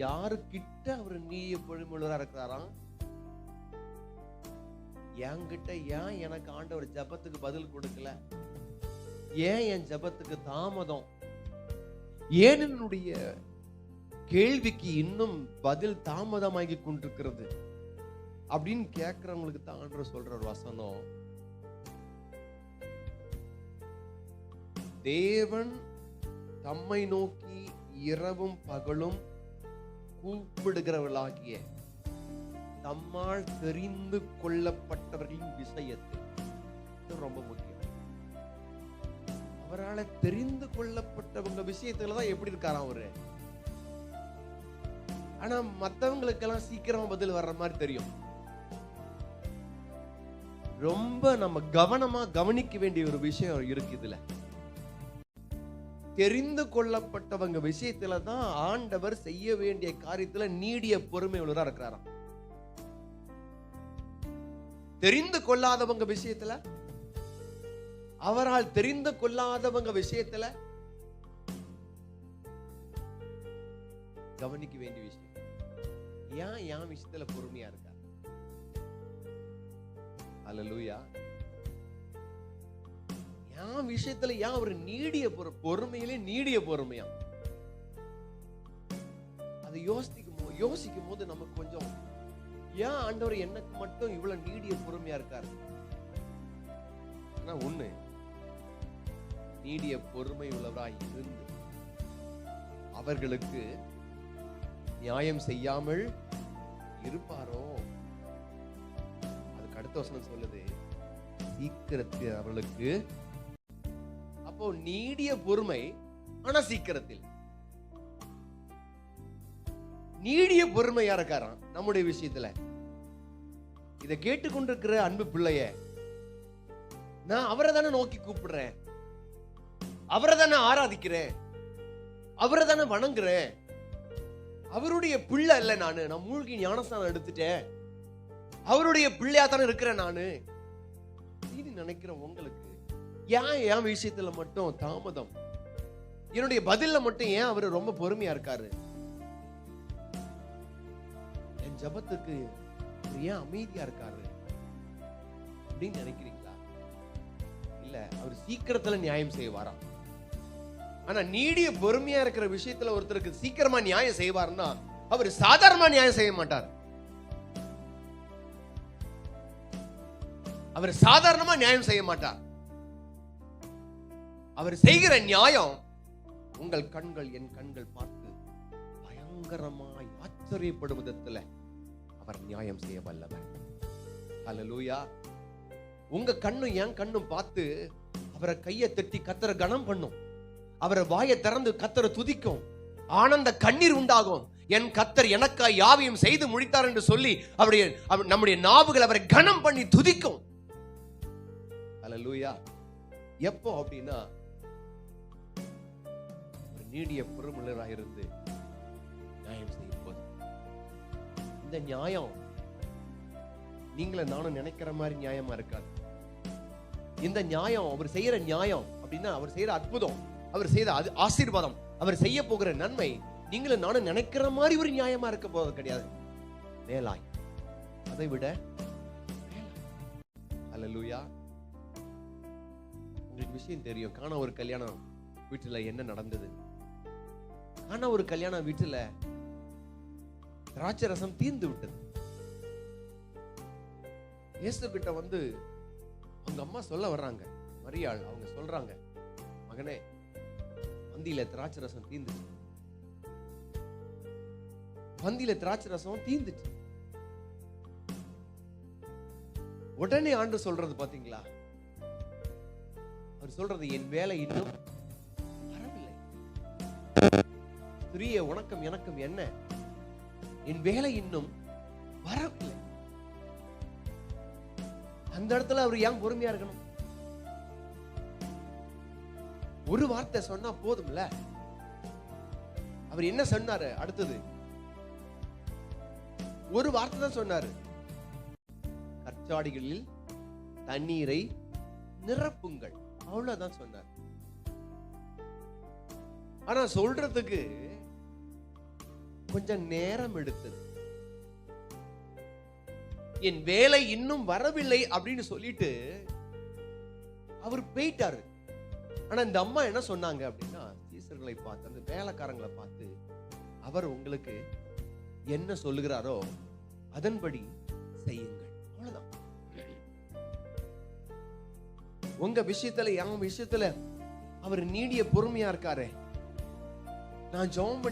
யாருக்கிட்ட அவர் நீதிய பொறுமையுள்ளவரா இருக்கிறாராம்? என்கிட்ட ஏன் எனக்கு ஆண்டவர் ஜெபத்துக்கு பதில் கொடுக்கல? ஏன் என் ஜெபத்துக்கு தாமதம்? ஏன் என்னுடைய கேள்விக்கு இன்னும் பதில் தாமதமாகி கொண்டிருக்கிறது அப்படின்னு கேட்கிறவங்களுக்கு தான் ஆண்டவர் சொல்ற ஒரு வசனம், தேவன் தம்மை நோக்கி இரவும் பகலும் கூப்பிடுகிறவர்களாகிய தம்மால் தெரிந்து கொள்ளப்பட்டவர்களின் விஷயத்தில் ரொம்ப முக்கியம். அவரால் தெரிந்து கொள்ளப்பட்டவங்க விஷயத்துல தான் எப்படி இருக்காராம் அவரு. ஆனா மத்தவங்களுக்கெல்லாம் சீக்கிரமா பதில் வர்ற மாதிரி தெரியும். ரொம்ப நம்ம கவனமா கவனிக்க வேண்டிய ஒரு விஷயம் இருக்கு இதுல. தெரிந்து கொள்ளப்பட்டவங்க விஷயத்துல தான் ஆண்டவர் செய்ய வேண்டிய காரியத்துல நீடிய பொறுமை உள்ளவரா இருக்கிறாராம். தெரிந்து கொள்ளாதவங்க விஷயத்துல, அவரால் தெரிந்து கொள்ளாதவங்க விஷயத்துல கவனிக்க வேண்டிய விஷயம், ஏன் விஷயத்துல பொறுமையா இருக்கார்? அல்லேலூயா. என் விஷயத்துல ஏன் ஒரு நீடிய பொறுமையிலே நீடிய பொறுமையா? அதை யோசிக்கும் போது நமக்கு கொஞ்சம், ஏன் ஆண்டவர் எனக்கு மட்டும் இவ்வளவு நீடிய பொறுமையா இருக்காரு? ஆனா ஒண்ணு, நீடிய பொறுமை உள்ளவராய் இருந்து அவர்களுக்கு நியாயம் செய்யாமல் இருப்பாரோ? அதுக்கு அடுத்த வசனம் சொல்லுது, சீக்கிரத்தில் அவர்களுக்கு. அப்போ நீடிய பொறுமை, ஆனா சீக்கிரத்தில். நீடிய பொறுமை யார் இருக்காராம் நம்முடைய விஷயத்துல? இதை கேட்டுக்கொண்டிருக்கிற அன்பு பிள்ளைய, நான் அவரை தானே நோக்கி கூப்பிடுறேன், அவரை தானே ஆராதிக்கிறேன், அவரை தானே வணங்குறேன், அவருடைய பிள்ளை இல்ல நான் மூழ்கி ஞானஸ்தானம் எடுத்துட்டேன், அவருடைய பிள்ளையா தானே இருக்கிறேன் நானு நினைக்கிற உங்களுக்கு ஏன் என் விஷயத்துல மட்டும் தாமதம்? என்னுடைய பதில்ல மட்டும் ஏன் அவரு ரொம்ப பொறுமையா இருக்காரு? என் ஜபத்துக்கு ஏன் அமைதியா இருக்காரு அப்படின்னு நினைக்கிறீங்களா? இல்ல, அவர் சீக்கிரத்துல நியாயம் செய்வாராம். ஆனா நீடிய பொறுமையா இருக்கிற விஷயத்துல ஒருத்தருக்கு சீக்கிரமா நியாயம் செய்வார்னா அவர் சாதாரணமா நியாயம் செய்ய மாட்டார். அவர் சாதாரணமா நியாயம் செய்ய மாட்டார். அவர் செய்கிற நியாயம் உங்கள் கண்கள் என் கண்கள் பார்த்து பயங்கரமாய் ஆச்சரியப்படும் விதத்துல அவர் நியாயம் செய்ய வல்லவர். அல்லேலூயா. உங்க கண்ணும் என் கண்ணும் பார்த்து அவரை கையை தட்டி கத்தரை கனம் பண்ணும், அவரை வாயை திறந்து கத்தரை துதிக்கும், ஆனந்த கண்ணீர் உண்டாகும். என் கத்தர் எனக்காய் யாவையும் செய்து முடித்தார் என்று சொல்லி நம்முடைய நாவுகள் அவரை கனம் பண்ணி துதிக்கும். அல்லேலூயா. எப்போ அப்படின்னா, ஒரு நீடிய பொறுமையுள்ளவராக இருந்து நியாயம் செய்யும் போது. இந்த நியாயம் நீங்களும் நானும் நினைக்கிற மாதிரி நியாயமா இருக்காது. இந்த நியாயம், அவர் செய்யற நியாயம் அப்படின்னா, அவர் செய்யற அற்புதம், அவர் செய்த ஆசீர்வாதம், அவர் செய்ய போகிற நன்மை நீங்களும் நானும் நினைக்கிற மாதிரி ஒரு நியாயமா இருக்க போறது கிடையாது. மேலாய், அதை விட அல்லேலூயா. உங்களுக்கு விஷயம் தெரியும், காண ஒரு கல்யாணம் வீட்டுல என்ன நடந்தது? காண ஒரு கல்யாண வீட்டுல திராட்சை ரசம் தீர்ந்து விட்டது. இயேசு கிட்ட வந்து அவங்க அம்மா சொல்ல வர்றாங்க, மரியாள். அவங்க சொல்றாங்க, மகனே, பந்தியில திராட்சை ரசம் தீர்ந்துச்சு. பந்தியில திராட்சை ரசம் தீர்ந்துச்சு. உடனே ஆண்டு சொல்றது பாத்தீங்களா? அவர் சொல்றது, என் வேலை இன்னும் வரவில்லை. ஸ்திரீயே, உனக்கும் எனக்கும் என்ன? என் வேலை இன்னும் வரவில்லை. அந்த இடத்துல அவர் ஏன் பொறுமையா இருக்கணும்? ஒரு வார்த்தை சொன்னா போதும்ல. அவர் என்ன சொன்னாரு? அடுத்தது ஒரு வார்த்தை தான் சொன்னாரு, கற்சாடிகளில் தண்ணீரை நிரப்புங்கள். அவ்வளவுதான் சொன்னார். ஆனா சொல்றதுக்கு கொஞ்சம் நேரம் எடுத்தது. என் வேலை இன்னும் வரவில்லை அப்படின்னு சொல்லிட்டு அவர் போயிட்டாரு. ஆனா இந்த அம்மா என்ன சொன்னாங்க அப்படின்னா, சீசர்களை பார்த்து, அந்த வேலைக்காரங்களை பார்த்து, அவர் உங்களுக்கு என்ன சொல்லுகிறாரோ அதன்படி செய்யுங்கள். அவ்வளவுதான். உங்க விஷயத்துல, என் விஷயத்துல அவர் நீடிய பொறுமையா இருக்காரு. நான் ஜெபம்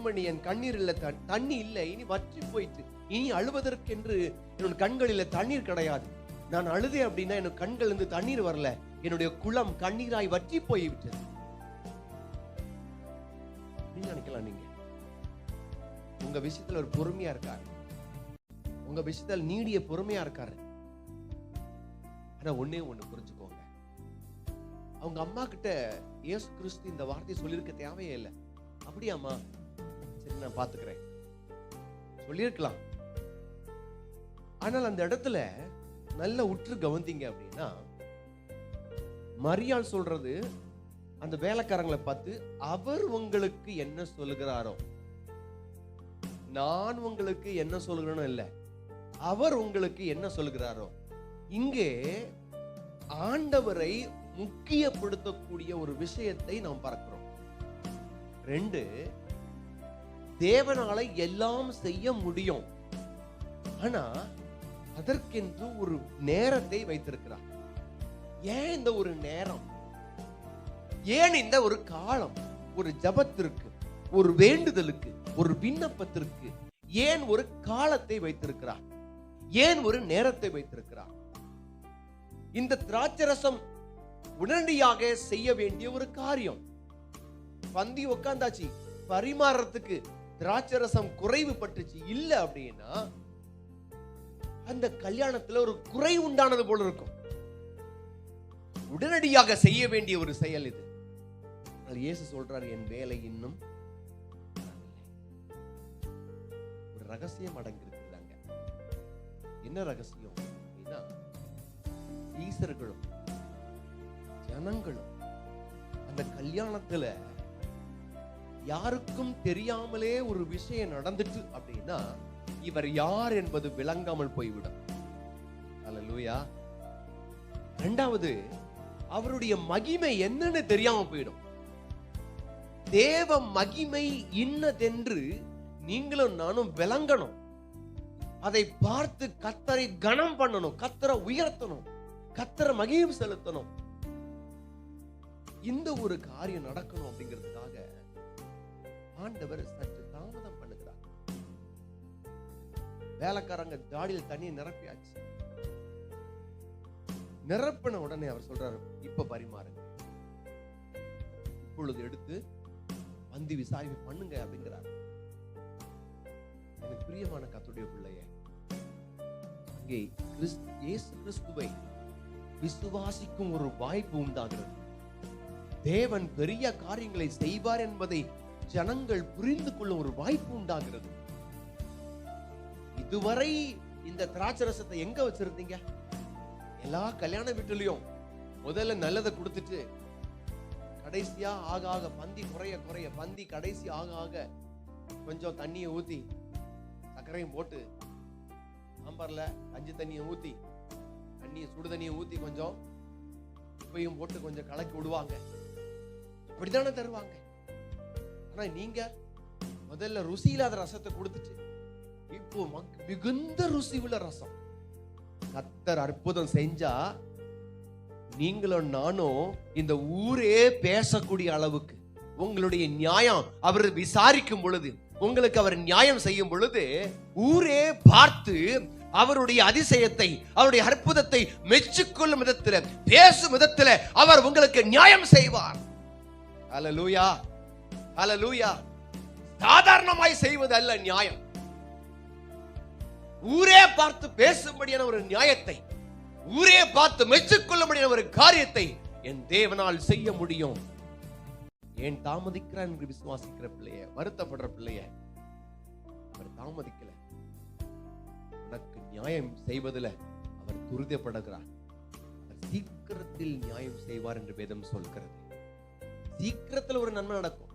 பண்ணி என் கண்ணீர் இல்ல, தண்ணி இல்லை, இனி வற்றி போயிட்டு, இனி அழுவதற்கென்று என்னோட கண்களில் தண்ணீர் கிடையாது. நான் அழுதேன் அப்படின்னா என்னோட கண்கள் இருந்து தண்ணீர் வரல, என்னுடைய குளம் கண்ணீராய் வற்றி போய்விட்டது. நினைக்கலாம் நீங்க உங்க விஷயத்துல ஒரு பொறுமையா இருக்காரு, உங்க விஷயத்துல நீடிய பொறுமையா இருக்காரு. ஆனா ஒண்ணே ஒண்ணு புரிஞ்சுக்கோங்க, அவங்க அம்மா கிட்ட இயேசு கிறிஸ்து இந்த வார்த்தையை சொல்லியிருக்க தேவையே இல்லை. அப்படியாம்மா, சரி நான் பாத்துக்கிறேன் சொல்லியிருக்கலாம். ஆனால் அந்த இடத்துல நல்ல உற்று கவனித்தீங்க அப்படின்னா, மரியாள் சொல்றது அந்த வேலைக்காரங்களை பார்த்து, அவர் உங்களுக்கு என்ன சொல்லுகிறாரோ, நான் உங்களுக்கு என்ன சொல்லுகிறேனோ இல்ல, அவர் உங்களுக்கு என்ன சொல்லுகிறாரோ. இங்கே ஆண்டவரை முக்கியப்படுத்தக்கூடிய ஒரு விஷயத்தை நாம் பார்க்கிறோம். 2, தேவனால எல்லாம் செய்ய முடியும், ஆனா அதற்கென்று ஒரு நேரத்தை வைத்திருக்கிறார். ஏன் இந்த ஒரு நேரம், ஏன் இந்த ஒரு காலம், ஒரு ஜபத்திற்கு, ஒரு வேண்டுதலுக்கு, ஒரு விண்ணப்பத்திற்கு ஏன் ஒரு காலத்தை வைத்திருக்கிறார், ஏன் ஒரு நேரத்தை வைத்திருக்கிறார்? இந்த திராட்சரசம் உடனடியாக செய்ய வேண்டிய ஒரு காரியம். பந்தி உட்கார்ந்தாச்சு, பரிமாறத்துக்கு திராட்சரசம் குறைவு பட்டுச்சு இல்ல அப்படின்னா அந்த கல்யாணத்துல ஒரு குறை உண்டானது போல இருக்கும். உடனடியாக செய்ய வேண்டிய ஒரு செயல் இது. இயேசு சொல்றார், என் வேலை இன்னும் ஒரு ரகசியம் அடங்கியிருக்கிறாங்க. என்ன ரகசியம் அப்படின்னா, ஈசர்களும் ஜனங்களும் அந்த கல்யாணத்துல யாருக்கும் தெரியாமலே ஒரு விஷயம் நடந்துட்டு அப்படின்னா இவர் யார் என்பது விளங்காமல் போய்விடும். அல்லேலூயா. 2வது, அவருடைய மகிமை என்னன்னு தெரியாம போயிடும். தேவ மகிமை இன்னதென்று நீங்களும் நானும் விளங்கணும். அதை பார்த்து கர்த்தரை கனம் பண்ணணும், கர்த்தரை உயர்த்தணும், கர்த்தரை மகிமை செலுத்தணும். இந்த ஒரு காரியம் நடக்கணும் அப்படிங்கிறதுக்காக ஆண்டவர் சற்று தாமதம் பண்ணுகிறார். வேலைக்காரங்க ஜாடியில் தண்ணியை நிரப்பியாச்சு. நிரப்பின உடனே அவர் சொல்றாரு, இப்ப பரிமாறுங்க, இப்பொழுது எடுத்து பந்தி விசாரிப்பு பண்ணுங்க அப்படிங்கிறார். எனக்கு பிரியமான கர்த்தருடைய பிள்ளையே, அங்கே இயேசு கிறிஸ்துவை விசுவாசிக்கும் ஒரு வாய்ப்பு உண்டாகிறது. தேவன் பெரிய காரியங்களை செய்வார் என்பதை ஜனங்கள் புரிந்து கொள்ள ஒரு வாய்ப்பு உண்டாகிறது. இதுவரை இந்த திராட்சரசத்தை எங்க வச்சிருந்தீங்க? எல்லா கல்யாண வீட்டிலையும் முதல்ல நல்லதை கொடுத்துட்டு கடைசியா ஆக ஆக பந்தி குறைய குறைய, பந்தி கடைசி ஆக ஆக கொஞ்சம் தண்ணியை ஊத்தி, சர்க்கரையும் போட்டு, சாம்பார்ல கஞ்சி தண்ணியை ஊத்தி, சுடு தண்ணியை ஊத்தி, கொஞ்சம் உப்பையும் போட்டு கொஞ்சம் கலக்கி விடுவாங்க. அப்படித்தானே தருவாங்க. ஆனா நீங்க முதல்ல ருசி இல்லாத ரசத்தை கொடுத்துட்டு இப்போ மிகுந்த ருசி உள்ள ரசம். கர்த்தர் அற்புதம் செஞ்சா நீங்களும் நானும் இந்த ஊரே பேசக்கூடிய அளவுக்கு உங்களுடைய நியாயம் அவர் விசாரிக்கும் பொழுது, உங்களுக்கு அவர் நியாயம் செய்யும் பொழுது, ஊரே பார்த்து அவருடைய அதிசயத்தை, அவருடைய அற்புதத்தை மெச்சுக்கொள்ளும் விதத்தில், பேசும் விதத்தில் அவர் உங்களுக்கு நியாயம் செய்வார். ஹல்லேலூயா, ஹல்லேலூயா. சாதாரணமாய் செய்வது அல்ல நியாயம். ஊரே பார்த்து பேசும்படியான ஒரு நியாயத்தை, ஊரே பார்த்து மெச்சுக்கொள்ளும்படியான ஒரு காரியத்தை என் தேவனால் செய்ய முடியும். ஏன் தாமதிக்கிறார் என்று விசுவாசிக்கிற பிள்ளைய, வருத்தப்படுற பிள்ளைய, அவர் தாமதிக்கல. உனக்கு நியாயம் செய்வதில் அவர் துரிதப்படுகிறார். அவர் சீக்கிரத்தில் நியாயம் செய்வார் என்று வேதம் சொல்கிறது. சீக்கிரத்தில் ஒரு நன்மை நடக்கும்.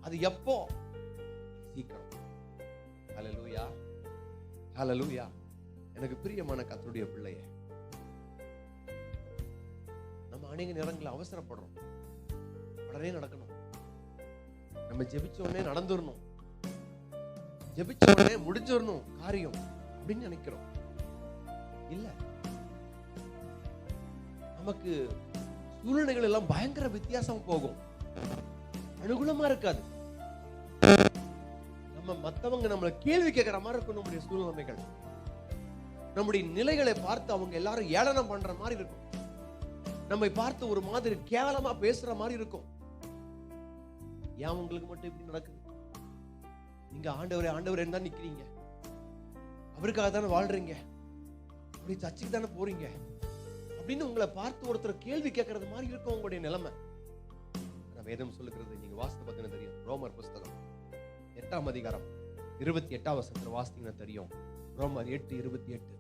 அது எப்போ? சீக்கிரம். ஹல்லேலூயா, ஹல்லேலூயா. எனக்கு பிரியமான கர்த்தருடைய பிள்ளையே, நம்ம அநேக நேரங்களில் அவசரப்படுறோம். உடனே நடக்கணும், நம்ம ஜெபிச்ச உடனே நடந்துடணும், ஜெபிச்ச உடனே முடிஞ்சிடணும் காரியம் அப்படின்னு நினைக்கிறோம். இல்ல, நமக்கு சூழ்நிலைகள் எல்லாம் பயங்கர வித்தியாசம் போகும், அனுகூலமா இருக்காது. நம்ம மத்தவங்க நம்மளை கேள்வி கேட்கிற மாதிரி இருக்கும். நம்முடைய சூழ்நிலைகள், நம்முடைய நிலைகளை பார்த்து அவங்க எல்லாரும் ஏளனம் பண்ற மாதிரி இருக்கும். நம்மை பார்த்து ஒரு மாதிரி கேவலமா பேசுற மாதிரி இருக்கும். ஏன் உங்களுக்கு மட்டும் இப்படி நடக்குது? நீங்க ஆண்டவரே ஆண்டவரே தான் நிக்கிறீங்க, அவருக்காக தானே வாழ்றீங்க, அப்படி சர்ச்சுக்கு தானே போறீங்க அப்படின்னு உங்களை பார்த்து ஒருத்தர் கேள்வி கேட்கறது மாதிரி இருக்கும் உங்களுடைய நிலைமை. வேதம் சொல்லுகிறது, நீங்க வாசித்து பார்த்தீங்கன்னா தெரியும். ரோமர் புஸ்தகம் 8ஆம் அதிகாரம் 28ஆம் வசனத்துல வாசித்தீங்கன்னா தெரியும். ரோமர் 8:28.